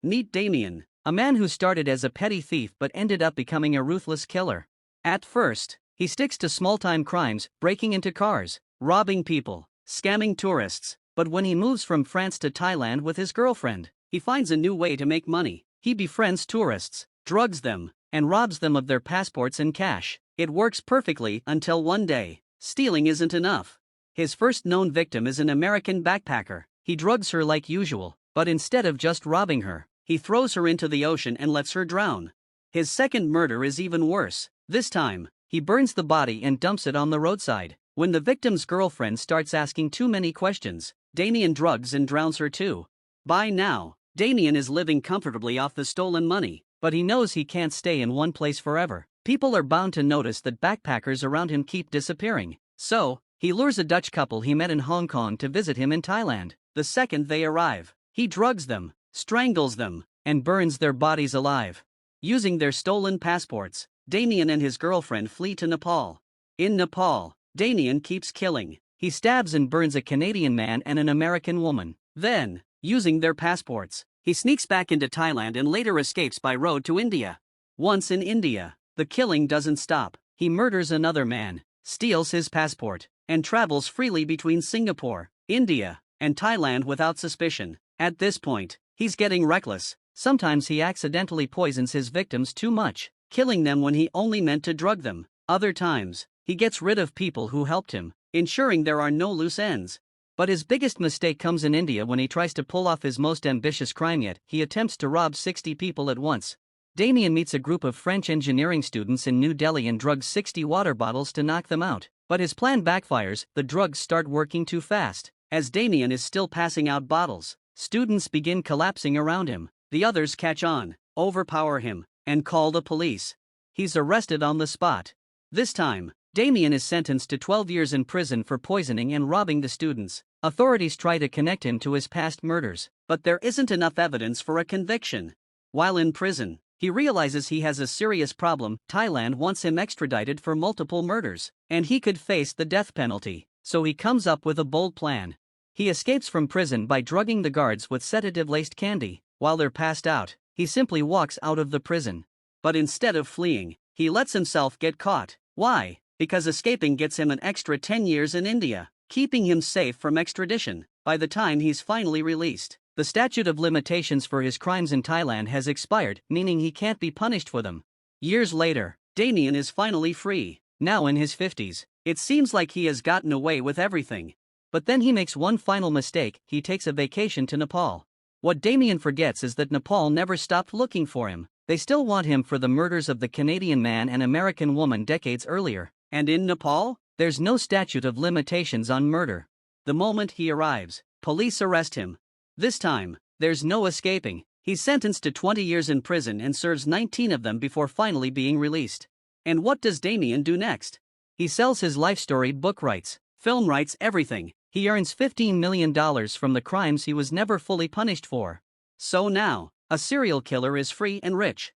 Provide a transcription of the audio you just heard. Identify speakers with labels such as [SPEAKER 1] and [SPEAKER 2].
[SPEAKER 1] Meet Damien, a man who started as a petty thief but ended up becoming a ruthless killer. At first, he sticks to small-time crimes, breaking into cars, robbing people, scamming tourists, but when he moves from France to Thailand with his girlfriend, he finds a new way to make money. He befriends tourists, drugs them, and robs them of their passports and cash. It works perfectly until one day, stealing isn't enough. His first known victim is an American backpacker. He drugs her like usual, but instead of just robbing her, he throws her into the ocean and lets her drown. His second murder is even worse. This time, he burns the body and dumps it on the roadside. When the victim's girlfriend starts asking too many questions, Damien drugs and drowns her too. By now, Damien is living comfortably off the stolen money, but he knows he can't stay in one place forever. People are bound to notice that backpackers around him keep disappearing. So, he lures a Dutch couple he met in Hong Kong to visit him in Thailand. The second they arrive, he drugs them, strangles them, and burns their bodies alive. Using their stolen passports, Damien and his girlfriend flee to Nepal. In Nepal, Damien keeps killing. He stabs and burns a Canadian man and an American woman. Then, using their passports, he sneaks back into Thailand and later escapes by road to India. Once in India, the killing doesn't stop. He murders another man, steals his passport, and travels freely between Singapore, India, and Thailand without suspicion. At this point, he's getting reckless. Sometimes he accidentally poisons his victims too much, killing them when he only meant to drug them. Other times, he gets rid of people who helped him, ensuring there are no loose ends. But his biggest mistake comes in India when he tries to pull off his most ambitious crime yet. He attempts to rob 60 people at once. Damien meets a group of French engineering students in New Delhi and drugs 60 water bottles to knock them out. But his plan backfires. The drugs start working too fast. As Damien is still passing out bottles, students begin collapsing around him. The others catch on, overpower him, and call the police. He's arrested on the spot. This time, Damien is sentenced to 12 years in prison for poisoning and robbing the students. Authorities try to connect him to his past murders, but there isn't enough evidence for a conviction. While in prison, he realizes he has a serious problem. Thailand wants him extradited for multiple murders, and he could face the death penalty. So he comes up with a bold plan. He escapes from prison by drugging the guards with sedative-laced candy. While they're passed out, he simply walks out of the prison. But instead of fleeing, he lets himself get caught. Why? Because escaping gets him an extra 10 years in India, keeping him safe from extradition. By the time he's finally released, the statute of limitations for his crimes in Thailand has expired, meaning he can't be punished for them. Years later, Damien is finally free. Now in his 50s, it seems like he has gotten away with everything. But then he makes one final mistake. He takes a vacation to Nepal. What Damien forgets is that Nepal never stopped looking for him. They still want him for the murders of the Canadian man and American woman decades earlier. And in Nepal, there's no statute of limitations on murder. The moment he arrives, police arrest him. This time, there's no escaping. He's sentenced to 20 years in prison and serves 19 of them before finally being released. And what does Damien do next? He sells his life story, book rights, film rights, everything. He earns $15 million from the crimes he was never fully punished for. So now, a serial killer is free and rich.